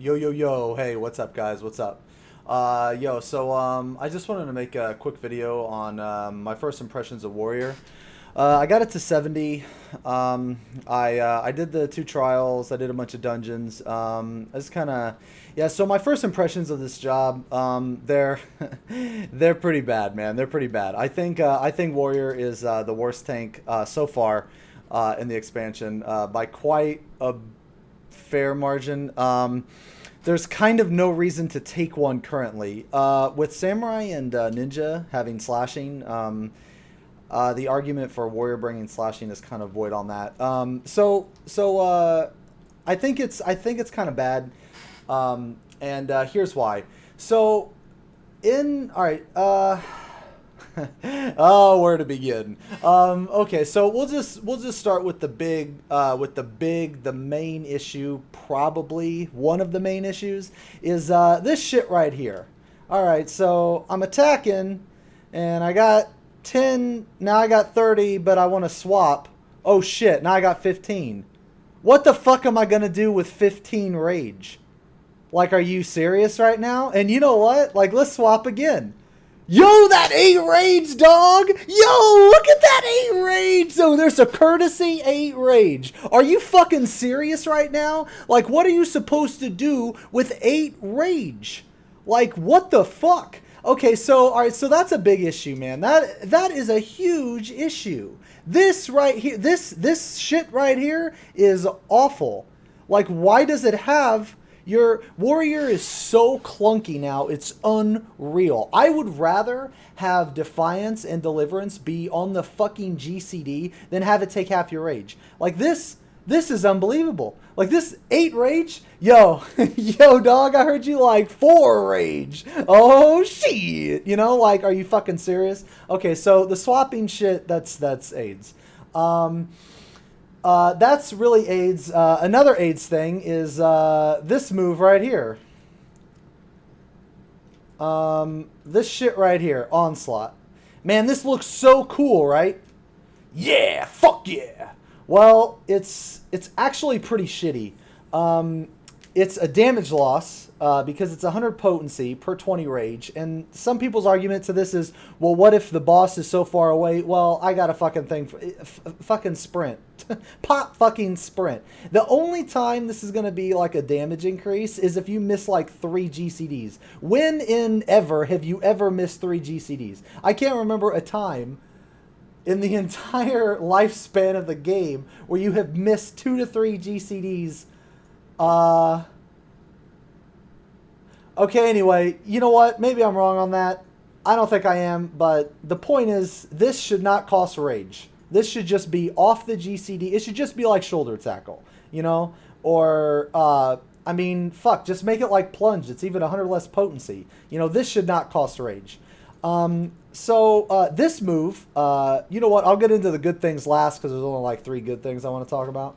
Yo, yo, yo. Hey, what's up, guys? What's up? I just wanted to make a quick video on my first impressions of Warrior. I got it to 70. I did the 2 trials. I did a bunch of dungeons. I just kind of, yeah. So my first impressions of this job, they're they're pretty bad, man. They're pretty bad. I think Warrior is the worst tank so far in the expansion by quite a fair margin. There's kind of no reason to take one currently. With Samurai and Ninja having slashing, the argument for Warrior bringing slashing is kind of void on that. I think it's kind of bad, and here's why. So, all right. Oh, where to begin? Okay, so we'll just start with the main issue. Probably one of the main issues is this shit right here. All right, so I'm attacking, and I got 10. Now I got 30, but I want to swap. Oh shit! Now I got 15. What the fuck am I gonna do with 15 rage? Like, are you serious right now? And you know what? Like, let's swap again. Yo, that 8 rage, dog! Yo, look at that 8 rage! So there's a courtesy 8 rage. Are you fucking serious right now? Like, what are you supposed to do with 8 rage? Like, what the fuck? Okay, so, alright, so that's a big issue, man. That is a huge issue. This right here, this shit right here is awful. Like, why does it have... Your Warrior is so clunky now, it's unreal. I would rather have Defiance and Deliverance be on the fucking GCD than have it take half your rage. Like, this is unbelievable. Like, this 8 rage, yo, yo, dog, I heard you like 4 rage. Oh, shit. You know, like, are you fucking serious? Okay, so the swapping shit, that's AIDS. That's really AIDS. Another AIDS thing is this move right here. This shit right here, Onslaught. Man, this looks so cool, right? Yeah, fuck yeah. Well, it's actually pretty shitty. It's a damage loss because it's 100 potency per 20 rage. And some people's argument to this is, well, what if the boss is so far away? Well, I got a fucking thing for fucking sprint. Pop fucking sprint. The only time this is going to be like a damage increase is if you miss like 3 GCDs. When in ever have you ever missed 3 GCDs? I can't remember a time in the entire lifespan of the game where you have missed 2 to 3 GCDs. Okay, anyway, you know what? Maybe I'm wrong on that. I don't think I am, but the point is, this should not cost rage. This should just be off the GCD. It should just be like shoulder tackle, you know? Or, I mean, fuck, just make it like plunge. It's even 100 less potency. You know, this should not cost rage. This move, you know what? I'll get into the good things last because there's only like 3 good things I want to talk about.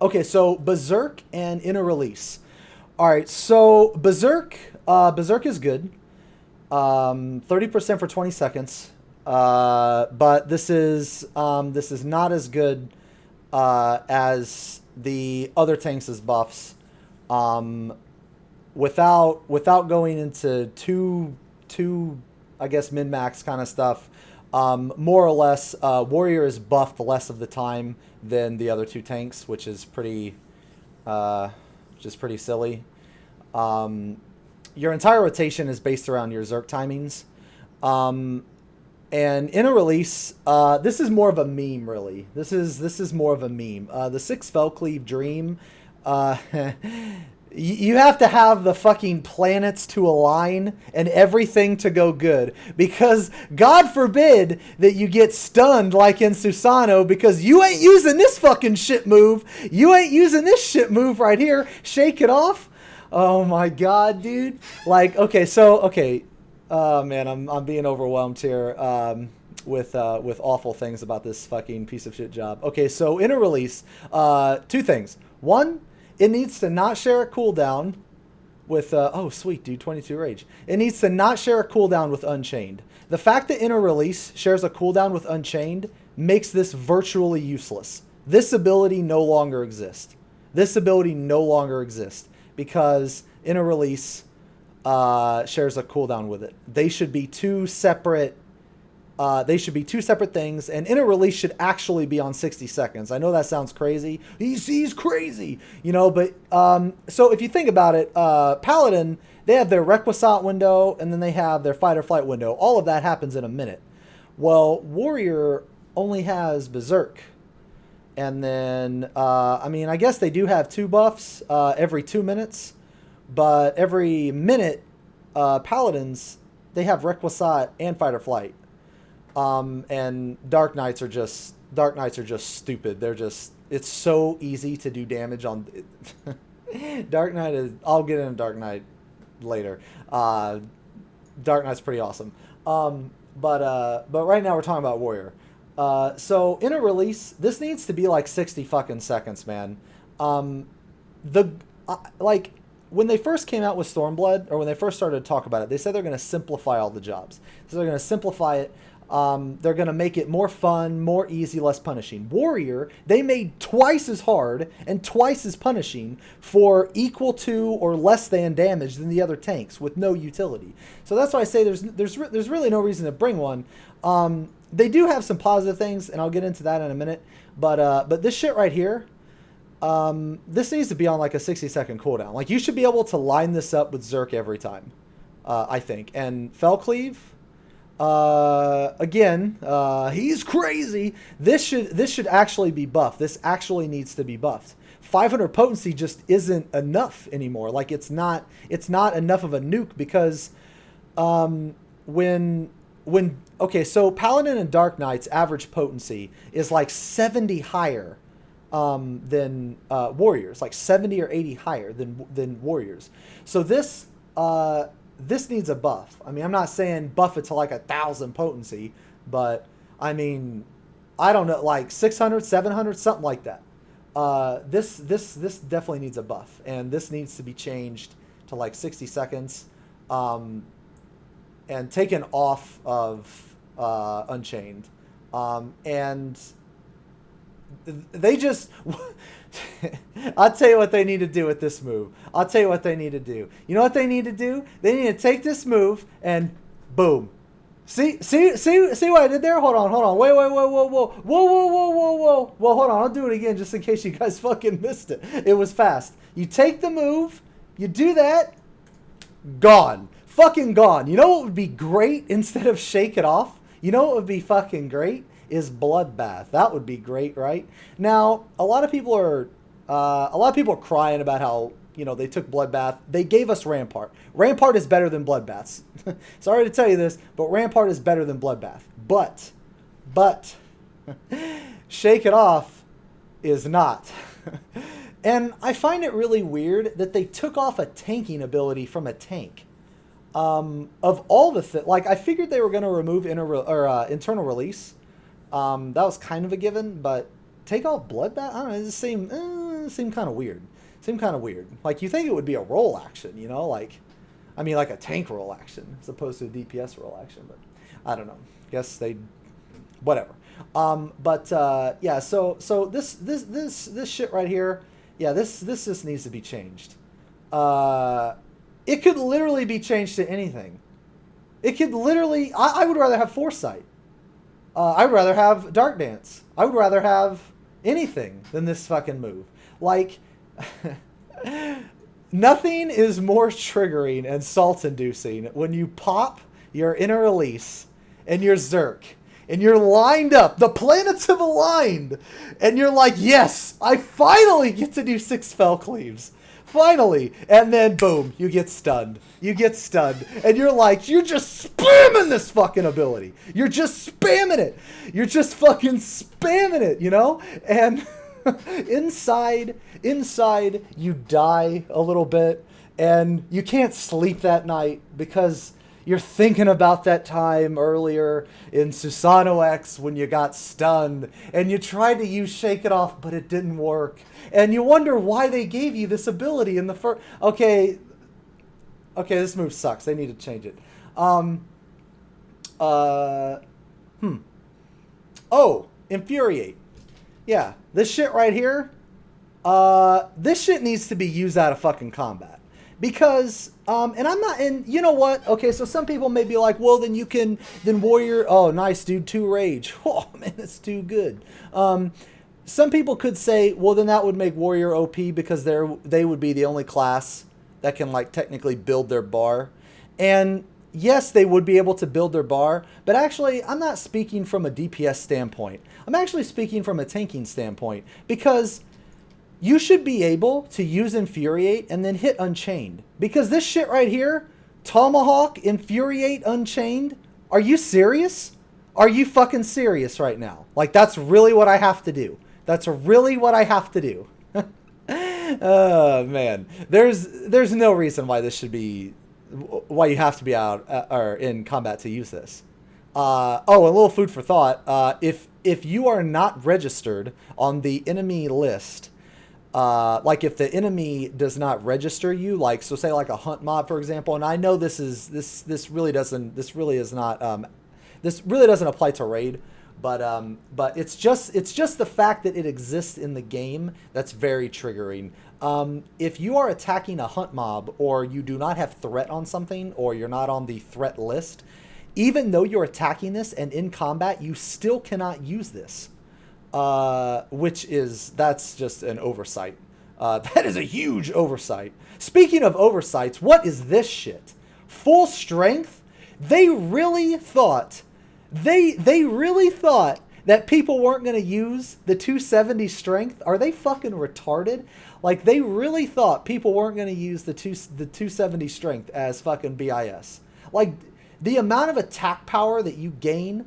Okay, so Berserk and Inner Release. All right, so Berserk is good. 30% for 20 seconds. But this is not as good as the other tanks' buffs. Without going into too I guess min-max kind of stuff. More or less, Warrior is buffed less of the time than the other 2 tanks, which is pretty silly. Your entire rotation is based around your Zerk timings. And in a release, this is more of a meme, really. This is more of a meme. The 6 Felcleave Dream, you have to have the fucking planets to align and everything to go good. Because God forbid that you get stunned like in Susano because you ain't using this fucking shit move. You ain't using this shit move right here. Shake it off. Oh my God, dude. Like, okay, so, okay. Man, I'm being overwhelmed here with awful things about this fucking piece of shit job. Okay, so in a release, 2 things. One, it needs to not share a cooldown with, oh sweet dude, 22 rage. It needs to not share a cooldown with Unchained. The fact that Inner Release shares a cooldown with Unchained makes this virtually useless. This ability no longer exists. This ability no longer exists because Inner Release shares a cooldown with it. They should be two separate. They should be two separate things, and Inner Release should actually be on 60 seconds. I know that sounds crazy. He's crazy, you know, but so if you think about it, Paladin, they have their Requisite window, and then they have their Fight or Flight window. All of that happens in a minute. Well, Warrior only has Berserk. And then, I mean, I guess they do have 2 buffs every 2 minutes. But every minute, Paladins, they have Requisite and Fight or Flight. And Dark Knights are just stupid. They're just, it's so easy to do damage on... Dark Knight is... I'll get into Dark Knight later. Dark Knight's pretty awesome. But right now we're talking about Warrior. So Inner Release, this needs to be like 60 fucking seconds, man. Like when they first came out with Stormblood, or when they first started to talk about it, they said they're going to simplify all the jobs. So they're going to simplify it. They're going to make it more fun, more easy, less punishing. Warrior, they made twice as hard and twice as punishing for equal to or less than damage than the other tanks with no utility. So that's why I say there's really no reason to bring one. They do have some positive things, and I'll get into that in a minute. But this shit right here, this needs to be on like a 60-second cooldown. Like, you should be able to line this up with Zerk every time, I think. And Fellcleave, again, he's crazy. This should actually be buffed. This actually needs to be buffed. 500 potency just isn't enough anymore. Like, it's not enough of a nuke because okay, so Paladin and Dark Knight's average potency is like 70 higher than Warriors, like 70 or 80 higher than Warriors. So this needs a buff. I mean, I'm not saying buff it to like 1,000 potency, but I mean, I don't know, like 600, 700, something like that. This definitely needs a buff, and this needs to be changed to like 60 seconds. And taken off of Unchained. And they just... I'll tell you what they need to do with this move. I'll tell you what they need to do. You know what they need to do? They need to take this move and boom. See what I did there? Hold on. Wait. Whoa. Well, hold on. I'll do it again just in case you guys fucking missed it. It was fast. You take the move, you do that, gone. Fucking gone. You know what would be great instead of Shake It Off? You know what would be fucking great? Is Bloodbath. That would be great, right? Now, a lot of people are crying about how, you know, they took Bloodbath. They gave us Rampart. Rampart is better than Bloodbaths. Sorry to tell you this, but Rampart is better than Bloodbath. But Shake It Off is not. And I find it really weird that they took off a tanking ability from a tank. Of all the like, I figured they were going to remove internal release. That was kind of a given, but take off Bloodbath? I don't know, it just seemed kind of weird. Like, you think it would be a roll action, you know? Like, I mean, like a tank roll action as opposed to a DPS roll action, but I don't know. Guess they... whatever. Yeah, so this shit right here, yeah, this just needs to be changed. It could literally be changed to anything. It could literally... I would rather have Foresight. I would rather have Dark Dance. I would rather have anything than this fucking move. Like, nothing is more triggering and salt-inducing when you pop your Inner Release and your Zerk, and you're lined up. The planets have aligned. And you're like, yes, I finally get to do 6 Fellcleaves. Finally. And then, boom, you get stunned. And you're like, you're just spamming this fucking ability. You're just spamming it. You're just fucking spamming it, you know? And inside, you die a little bit. And you can't sleep that night because you're thinking about that time earlier in Susano X when you got stunned and you tried to use Shake It Off, but it didn't work. And you wonder why they gave you this ability in the first... Okay, this move sucks. They need to change it. Oh, Infuriate. Yeah, this shit right here, This shit needs to be used out of fucking combat. Because, and I'm not, and you know what? Okay, so some people may be like, well, then warrior, oh, nice, dude, 2 rage. Oh, man, that's too good. Some people could say, well, then that would make warrior OP because they would be the only class that can, like, technically build their bar. And yes, they would be able to build their bar, but actually, I'm not speaking from a DPS standpoint. I'm actually speaking from a tanking standpoint, because you should be able to use Infuriate and then hit Unchained. Because this shit right here, Tomahawk, Infuriate, Unchained, are you serious? Are you fucking serious right now? Like, that's really what I have to do. That's really what I have to do. Oh, man. There's no reason why this should be, why you have to be out or in combat to use this. Oh, a little food for thought. If you are not registered on the enemy list, like if the enemy does not register you, like, so say like a hunt mob, for example, and I know this really doesn't apply to raid, but it's just the fact that it exists in the game that's very triggering. If you are attacking a hunt mob, or you do not have threat on something, or you're not on the threat list, even though you're attacking this and in combat, you still cannot use this. That's just an oversight. That is a huge oversight. Speaking of oversights, what is this shit? Full strength? They really thought that people weren't going to use the 270 strength? Are they fucking retarded? Like, they really thought people weren't going to use the 270 strength as fucking BIS. Like, the amount of attack power that you gain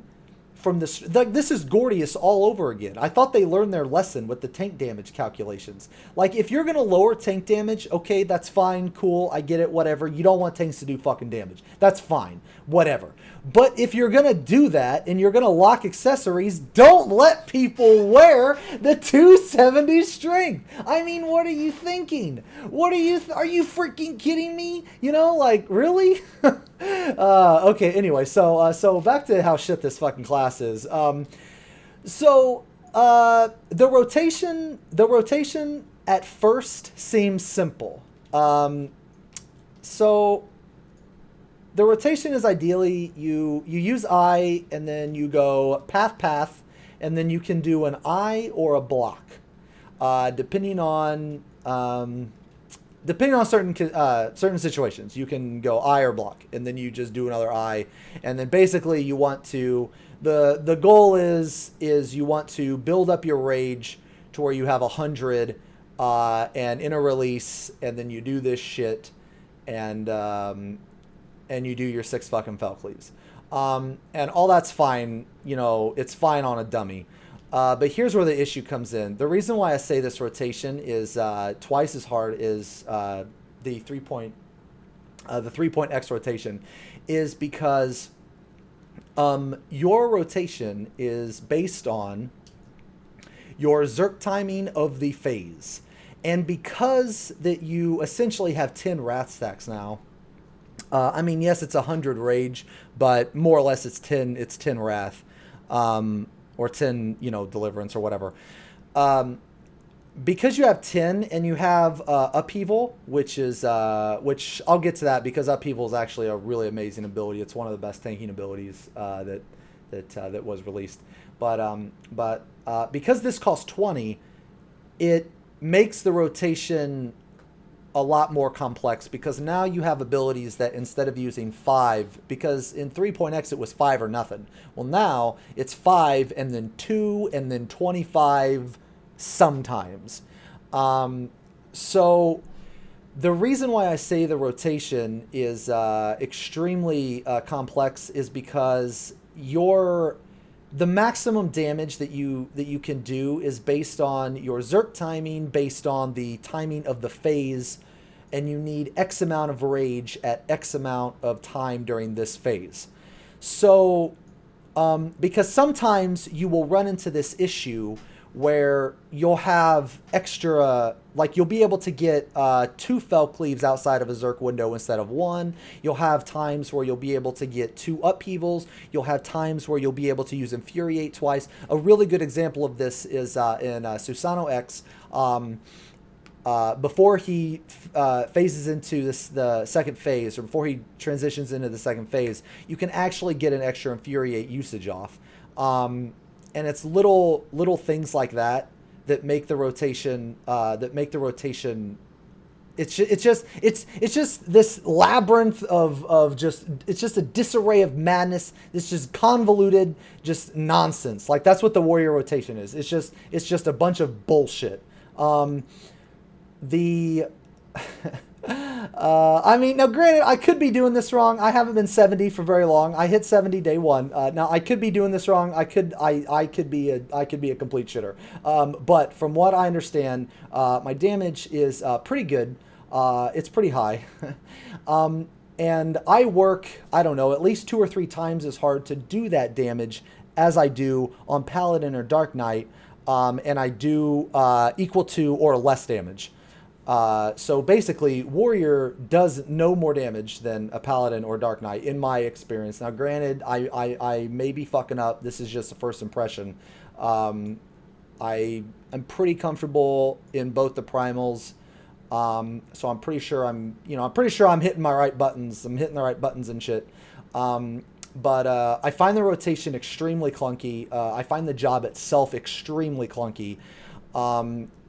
from this, like, this is Gordius all over again. I thought they learned their lesson with the tank damage calculations. Like, if you're going to lower tank damage, okay, that's fine, cool, I get it, whatever. You don't want tanks to do fucking damage. That's fine, whatever. But if you're going to do that and you're going to lock accessories, don't let people wear the 270 strength. I mean, what are you thinking? Are you freaking kidding me? You know, like, really? Okay, anyway, so back to how shit this fucking class is. The rotation at first seems simple. So the rotation is ideally you use I, and then you go path, and then you can do an I or a block, depending on certain situations. You can go I or block, and then you just do another I, and then basically you want to, the goal is you want to build up your rage to where you have 100, and in a release, and then you do this shit, and you do your 6 fucking fell cleaves. And all that's fine, you know, it's fine on a dummy. But here's where the issue comes in. The reason why I say this rotation is twice as hard as the 3-point X rotation is because your rotation is based on your Zerk timing of the phase. And because that you essentially have 10 Wrath stacks now, I mean, yes, it's 100 Rage, but more or less it's 10 Wrath. Or 10, you know, Deliverance or whatever. Because you have 10 and you have Upheaval, which I'll get to that, because Upheaval is actually a really amazing ability. It's one of the best tanking abilities that was released. But because this costs 20, it makes the rotation a lot more complex, because now you have abilities that instead of using 5, because in 3.x it was 5 or nothing. Well, now it's 5 and then 2 and then 25 sometimes. So the reason why I say the rotation is extremely complex is because the maximum damage that you can do is based on your Zerk timing, based on the timing of the phase, and you need X amount of rage at X amount of time during this phase. So, because sometimes you will run into this issue where you'll have extra, like you'll be able to get 2 fell cleaves outside of a Zerk window instead of 1. You'll have times where you'll be able to get 2 upheavals. You'll have times where you'll be able to use Infuriate twice. A really good example of this is in Susano X. Before he phases into the second phase, or before he transitions into the second phase, you can actually get an extra Infuriate usage off. And it's little things like that that make the rotation it's just this labyrinth of just, it's just a disarray of madness. It's just convoluted, just nonsense. Like that's what the warrior rotation is. It's just a bunch of bullshit. I mean, now granted, I could be doing this wrong. I haven't been 70 for very long. I hit 70 day 1. Now I could be doing this wrong. I could be a complete shitter. But from what I understand, my damage is pretty good. It's pretty high. And I work, I don't know, at least 2 or 3 times as hard to do that damage as I do on Paladin or Dark Knight. And I do equal to or less damage. So basically, Warrior does no more damage than a Paladin or Dark Knight, in my experience. Now, granted, I may be fucking up. This is just a first impression. I'm pretty comfortable in both the primals. So I'm pretty sure I'm hitting my right buttons. I'm hitting the right buttons and shit. But I find the rotation extremely clunky. I find the job itself extremely clunky.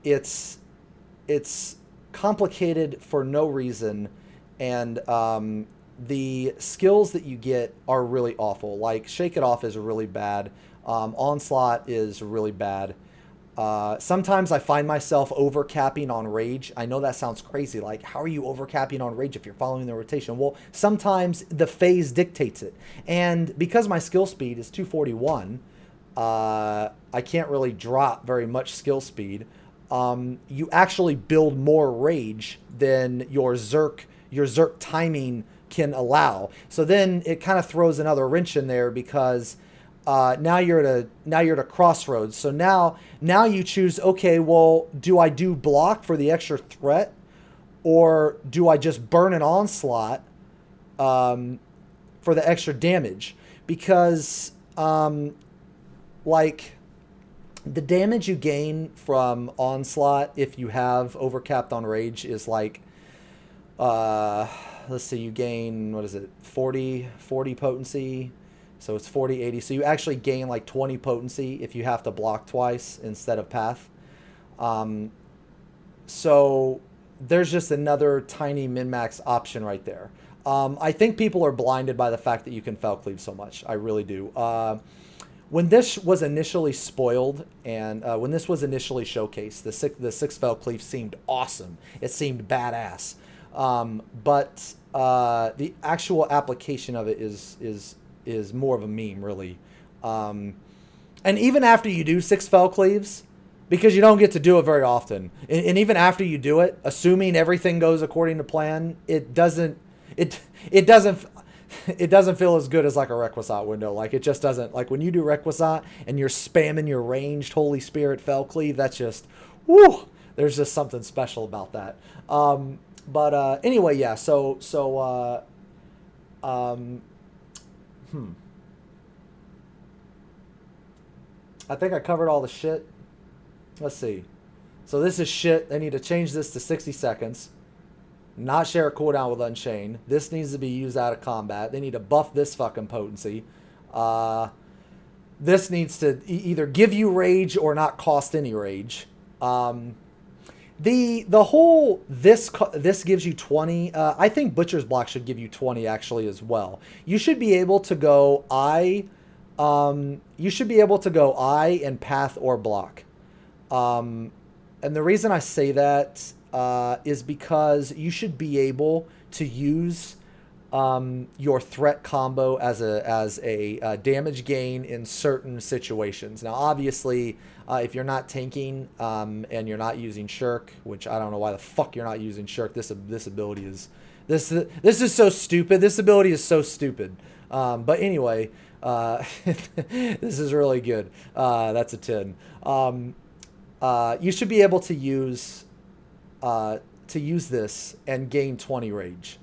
It's complicated for no reason, and the skills that you get are really awful. Like Shake It Off is really bad. Onslaught is really bad. Sometimes I find myself overcapping on Rage. I know that sounds crazy. Like, how are you overcapping on Rage if you're following the rotation? Well, sometimes the phase dictates it. And because my skill speed is 241, I can't really drop very much skill speed. You actually build more Rage than your Zerk timing can allow. So then it kind of throws another wrench in there, because now you're at a crossroads. So now you choose, okay, well, do I do block for the extra threat, or do I just burn an onslaught for the extra damage? Because like, the damage you gain from Onslaught if you have overcapped on Rage is like, let's see, you gain, what is it, 40 potency. So it's 40, 80. So you actually gain like 20 potency if you have to block twice instead of path. So there's just another tiny min-max option right there. I think people are blinded by the fact that you can fell cleave so much. I really do. When this was initially spoiled, and when this was initially showcased, the six fell cleave seemed awesome. It seemed badass. But the actual application of it is more of a meme, really. And even after you do 6 fell cleaves, because you don't get to do it very often, and even after you do it, assuming everything goes according to plan, it doesn't feel as good as like a Requisite window. Like, it just doesn't. Like, when you do Requisite and you're spamming your ranged Holy Spirit fell cleave, that's just, woo! There's just something special about that. But anyway, yeah. I think I covered all the shit. Let's see. So this is shit. They need to change this to 60 seconds. Not share a cooldown with Unchained. This needs to be used out of combat. They need to buff this fucking potency. This needs to either give you rage or not cost any rage. The whole this gives you 20. I think Butcher's Block should give you 20 actually as well. You should be able to go I. You should be able to go I and path or block. And the reason I say that is because you should be able to use your threat combo as a damage gain in certain situations. Now, obviously, if you're not tanking and you're not using Shirk, which I don't know why the fuck you're not using Shirk. This ability is this is so stupid. This ability is so stupid. But anyway, this is really good. That's a 10. you should be able to use this and gain 20 rage,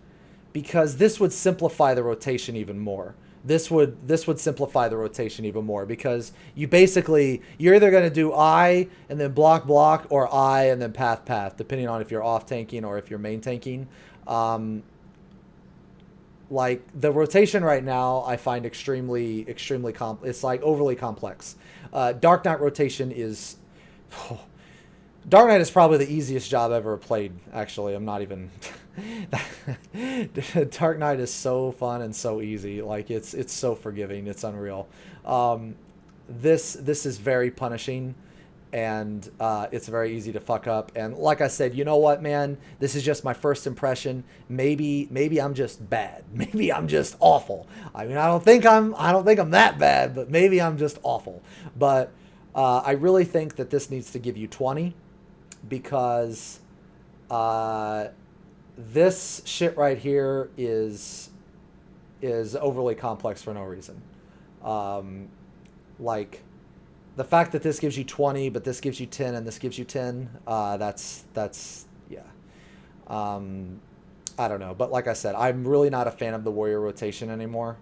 because this would simplify the rotation even more. This would simplify the rotation even more, because you're either going to do I and then block or I and then path, depending on if you're off tanking or if you're main tanking. Like the rotation right now, I find extremely it's like overly complex. Dark Knight rotation is Dark Knight is probably the easiest job I've ever played. Actually, I'm not even. Dark Knight is so fun and so easy. Like it's so forgiving. It's unreal. This is very punishing, and it's very easy to fuck up. And like I said, you know what, man? This is just my first impression. Maybe I'm just bad. Maybe I'm just awful. I mean, I don't think I'm that bad, but maybe I'm just awful. But I really think that this needs to give you 20, because this shit right here is overly complex for no reason. Like the fact that this gives you 20, but this gives you 10 and this gives you 10, that's yeah. I don't know, but like I said, I'm really not a fan of the warrior rotation anymore.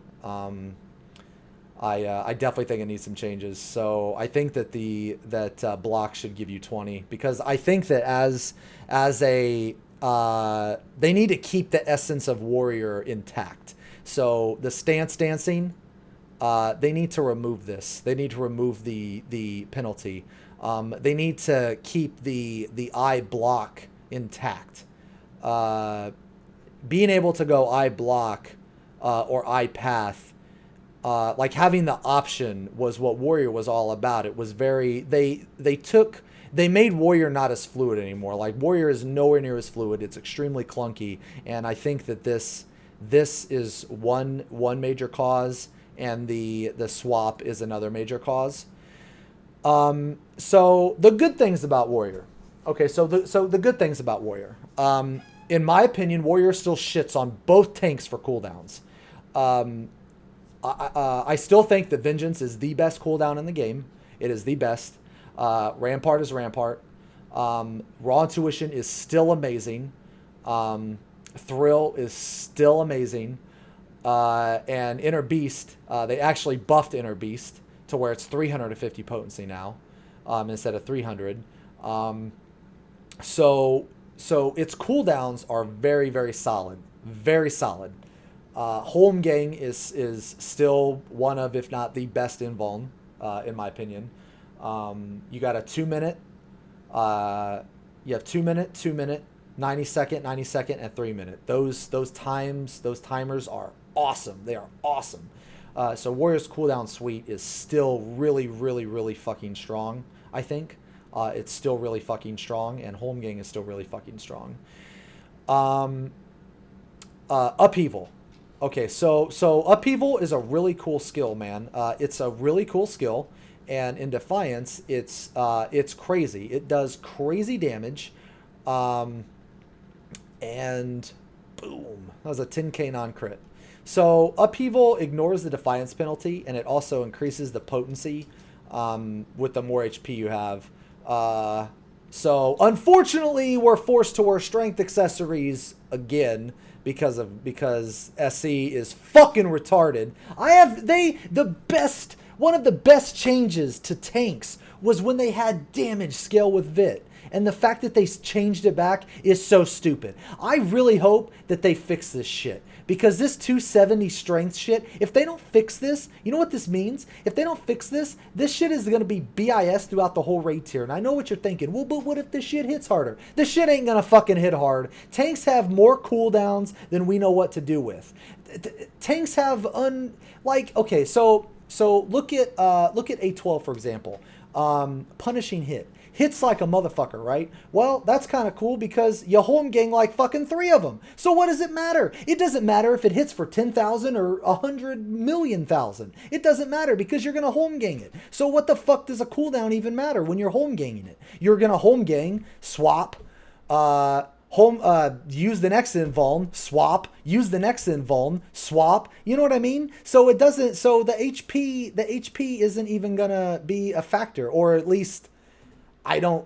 I definitely think it needs some changes. So I think that block should give you 20, because I think that as a they need to keep the essence of warrior intact. So the stance dancing, they need to remove this. They need to remove the penalty. They need to keep the I block intact. Being able to go I block or I path, like having the option was what warrior was all about. It was very they made warrior not as fluid anymore. Like warrior is nowhere near as fluid. It's extremely clunky, and I think that this is one major cause, and the swap is another major cause. So the good things about warrior. Okay, so the good things about warrior. In my opinion, warrior still shits on both tanks for cooldowns. I still think that Vengeance is the best cooldown in the game. It is the best. Rampart is Rampart. Raw Intuition is still amazing. Thrill is still amazing. And Inner Beast, they actually buffed Inner Beast to where it's 350 potency now, instead of 300. So its cooldowns are very, very solid. Very solid. Holmgang is still one of, if not the best invuln, in my opinion. You got a 2 minute, you have 2 minute, 2 minute, 90 second, and 3 minute. Those timers are awesome. They are awesome. So Warrior's cooldown suite is still really, really, really fucking strong, I think. It's still really fucking strong, and Holmgang is still really fucking strong. Upheaval. Okay, so Upheaval is a really cool skill, man. It's a really cool skill, and in Defiance, it's crazy. It does crazy damage, and boom, that was a 10k non-crit. So Upheaval ignores the Defiance penalty, and it also increases the potency with the more HP you have. So unfortunately, we're forced to wear strength accessories again because SC is fucking retarded. One of the best changes to tanks was when they had damage scale with Vit. And the fact that they changed it back is so stupid. I really hope that they fix this shit. Because this 270 strength shit, if they don't fix this, you know what this means? If they don't fix this, this shit is going to be BIS throughout the whole raid tier. And I know what you're thinking. Well, but what if this shit hits harder? This shit ain't going to fucking hit hard. Tanks have more cooldowns than we know what to do with. Tanks have okay, so look at A12, for example. Punishing hit. Hits like a motherfucker, right? Well, that's kind of cool because you Holmgang like fucking 3 of them. So what does it matter? It doesn't matter if it hits for 10,000 or 100 million thousand. It doesn't matter because you're going to Holmgang it. So what the fuck does a cooldown even matter when you're Holmganging it? You're going to Holmgang, swap, use the next invuln, swap, use the next invuln, swap. You know what I mean? So it doesn't, so the HP isn't even going to be a factor, or at least I don't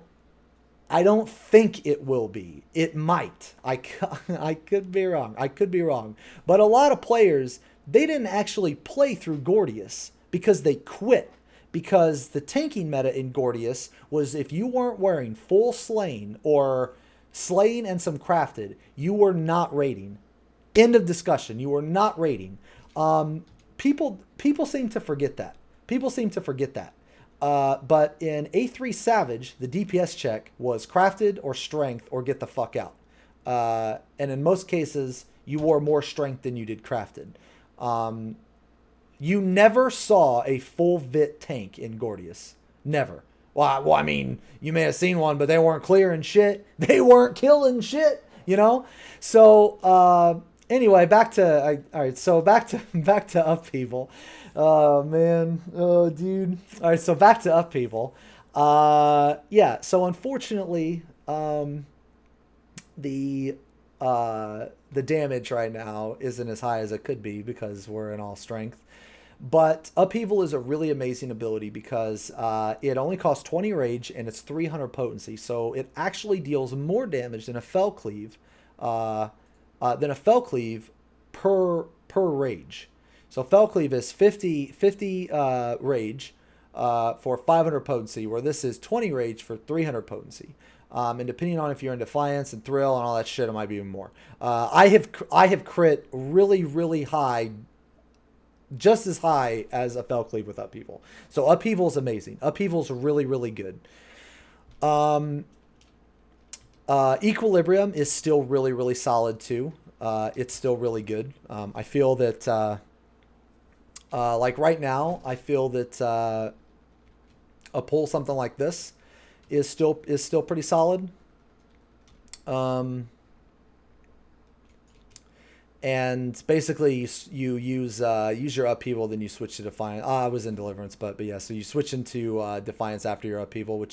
I don't think it will be. It might. I could be wrong. I could be wrong. But a lot of players, they didn't actually play through Gordius because they quit. Because the tanking meta in Gordius was if you weren't wearing full Slain or Slain and some Crafted, you were not raiding. End of discussion. You were not raiding. People seem to forget that. People seem to forget that. But in A3 Savage, the DPS check was crafted or strength or get the fuck out. And in most cases, you wore more strength than you did crafted. You never saw a full vit tank in Gordius. Never. Well, I mean, you may have seen one, but they weren't clearing shit. They weren't killing shit, you know? So, anyway, back to upheaval. Oh man, oh dude. All right, so back to upheaval. Yeah. So unfortunately, the damage right now isn't as high as it could be because we're in all strength. But upheaval is a really amazing ability because it only costs 20 rage and it's 300 potency, so it actually deals more damage than a fell cleave, per rage. So Fell Cleave is 50 rage for 500 potency, where this is 20 rage for 300 potency. And depending on if you're in Defiance and Thrill and all that shit, it might be even more. I have crit really, really high, just as high as a Fell Cleave with Upheaval. So Upheaval is amazing. Upheaval is really, really good. Equilibrium is still really, really solid too. It's still really good. I feel that... like right now, I feel that a pull something like this is still pretty solid. And basically you use your upheaval, then you switch to Defiance. I was in Deliverance, but yeah, so you switch into Defiance after your upheaval,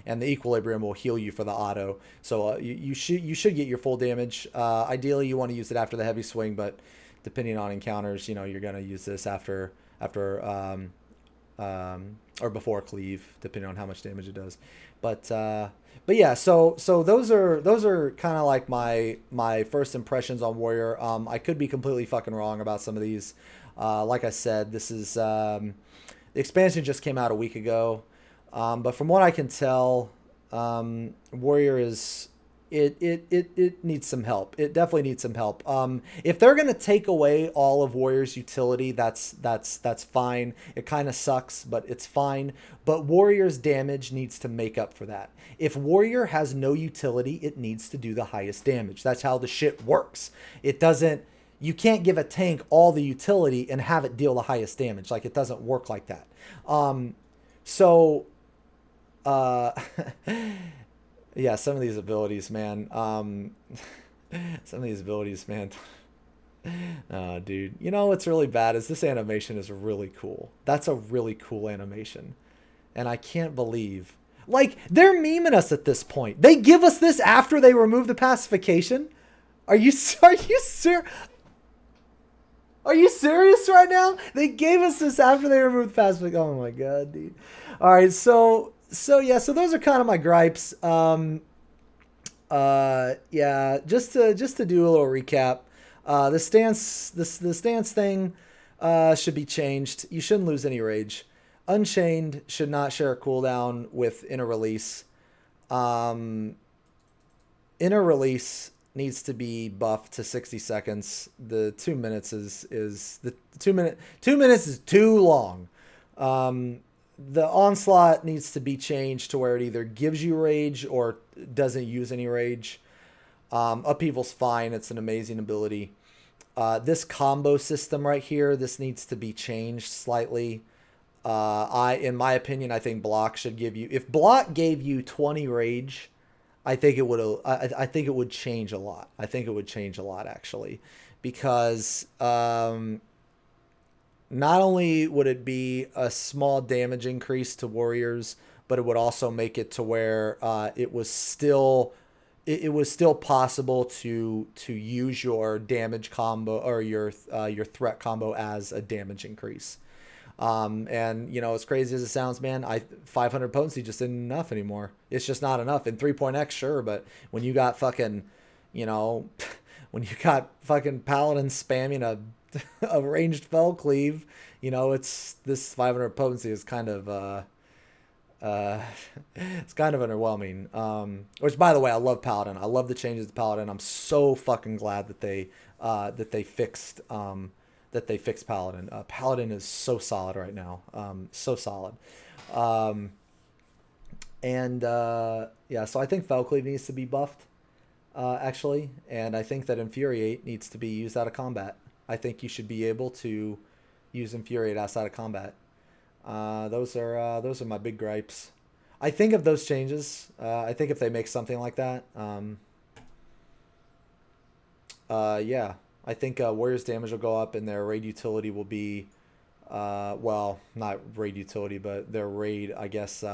and the Equilibrium will heal you for the auto. So you should get your full damage. Ideally, you want to use it after the heavy swing, but depending on encounters, you're going to use this after or before cleave, depending on how much damage it does. But yeah, so those are kind of like my first impressions on Warrior. I could be completely fucking wrong about some of these. Like I said, this is the expansion just came out a week ago. But from what I can tell, Warrior is it needs some help. It definitely needs some help. If they're gonna take away all of Warrior's utility, that's fine. It kind of sucks, but it's fine. But Warrior's damage needs to make up for that. If Warrior has no utility, it needs to do the highest damage. That's how the shit works. It doesn't. You can't give a tank all the utility and have it deal the highest damage. Like, it doesn't work like that. Yeah, some of these abilities, man. Oh, dude. You know what's really bad is this animation is really cool. That's a really cool animation. And I can't believe... Like, they're memeing us at this point. They give us this after they remove the pacification? Are you serious right now? They gave us this after they removed the pacification. Oh my god, dude. Alright, So yeah, so those are kind of my gripes. Yeah, just to do a little recap. The stance thing should be changed. You shouldn't lose any rage. Unchained should not share a cooldown with Inner Release. Inner Release needs to be buffed to 60 seconds. The 2 minutes is 2 minutes is too long. The Onslaught needs to be changed to where it either gives you rage or doesn't use any rage. Upheaval's fine. It's an amazing ability. This combo system right here, this needs to be changed slightly. In my opinion, I think Block should give you... If Block gave you 20 rage, I think it would. I think it would change a lot. I think it would change a lot, actually. Because... not only would it be a small damage increase to warriors, but it would also make it to where it was still possible to use your damage combo or your threat combo as a damage increase. And, as crazy as it sounds, man, 500 potency just isn't enough anymore. It's just not enough. In 3.x, sure, but when you got fucking, you know, when you got fucking paladin spamming a ranged fell cleave, it's this 500 potency is kind of it's kind of underwhelming. Which, by the way, I love Paladin. I love the changes to Paladin. I'm so fucking glad that they fixed Paladin. Paladin is so solid right now. So solid. Yeah, so I think Felcleave needs to be buffed, actually, and I think that Infuriate needs to be used out of combat. I think you should be able to use Infuriate outside of combat. Those are my big gripes. I think of those changes. I think if they make something like that, yeah, I think Warrior's damage will go up and their raid utility will be, well, not raid utility, but their raid, I guess,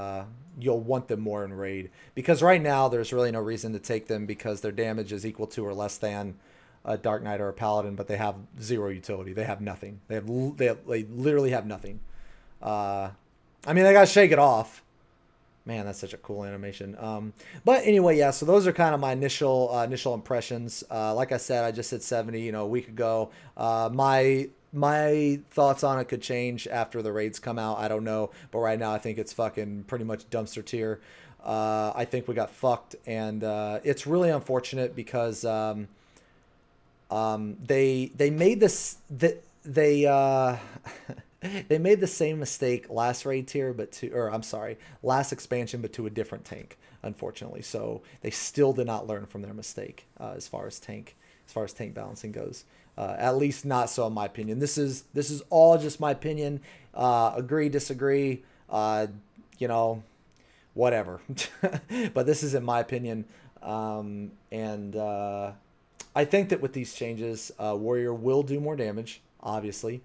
you'll want them more in raid. Because right now there's really no reason to take them because their damage is equal to or less than a Dark Knight or a Paladin, but they have zero utility. They have nothing. They literally have nothing. I mean, they gotta shake it off. Man, that's such a cool animation. But anyway, yeah, so those are kind of my initial impressions. Like I said, I just hit 70, a week ago. My thoughts on it could change after the raids come out. I don't know, but right now I think it's fucking pretty much dumpster tier. I think we got fucked, and it's really unfortunate because they made this they made the same mistake last raid tier, last expansion, but to a different tank, unfortunately. So they still did not learn from their mistake as far as tank balancing goes. At least not so in my opinion. This is all just my opinion. Agree, disagree, whatever. But this is in my opinion. I think that with these changes, Warrior will do more damage, obviously.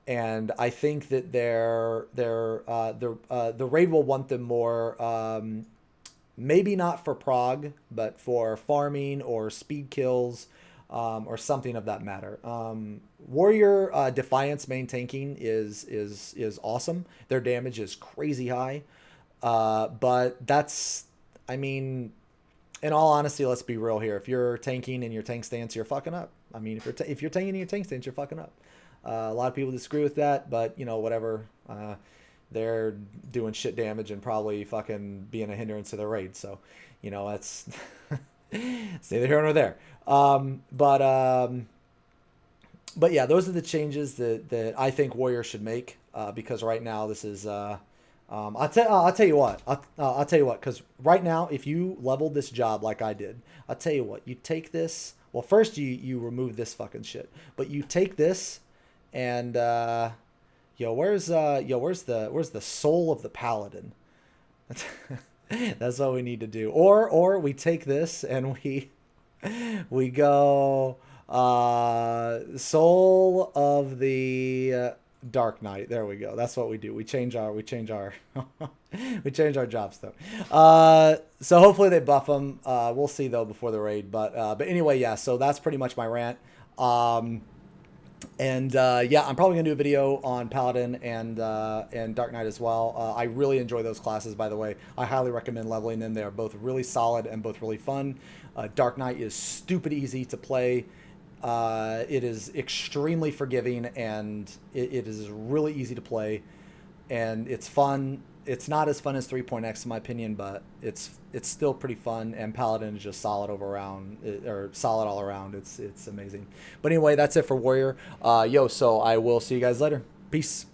And I think that the raid will want them more, maybe not for prog, but for farming or speed kills, or something of that matter. Warrior Defiance main tanking is awesome. Their damage is crazy high, but that's, I mean, in all honesty, let's be real here. If you're tanking in your tank stance, you're fucking up. I mean, if you're tanking in your tank stance, you're fucking up. A lot of people disagree with that, but whatever. They're doing shit damage and probably fucking being a hindrance to their raid. So, that's it's neither here nor there. But yeah, those are the changes that I think Warrior should make, because right now this is, I'll tell you what, because right now, if you leveled this job like I did, I'll tell you what, you take this, well, first you remove this fucking shit, but you take this and, where's the soul of the paladin? That's what we need to do. Or we take this and we go, soul of the, Dark Knight. There we go. That's what we do. We change our we change our jobs though. So hopefully they buff them. We'll see though before the raid. But anyway, yeah. So that's pretty much my rant. Yeah, I'm probably gonna do a video on Paladin and Dark Knight as well. I really enjoy those classes, by the way. I highly recommend leveling them. They are both really solid and both really fun. Dark Knight is stupid easy to play. It is extremely forgiving, and it is really easy to play, and it's fun. It's not as fun as 3.x in my opinion, but it's still pretty fun, and Paladin is just solid solid all around. It's amazing. But anyway, that's it for Warrior. So I will see you guys later. Peace.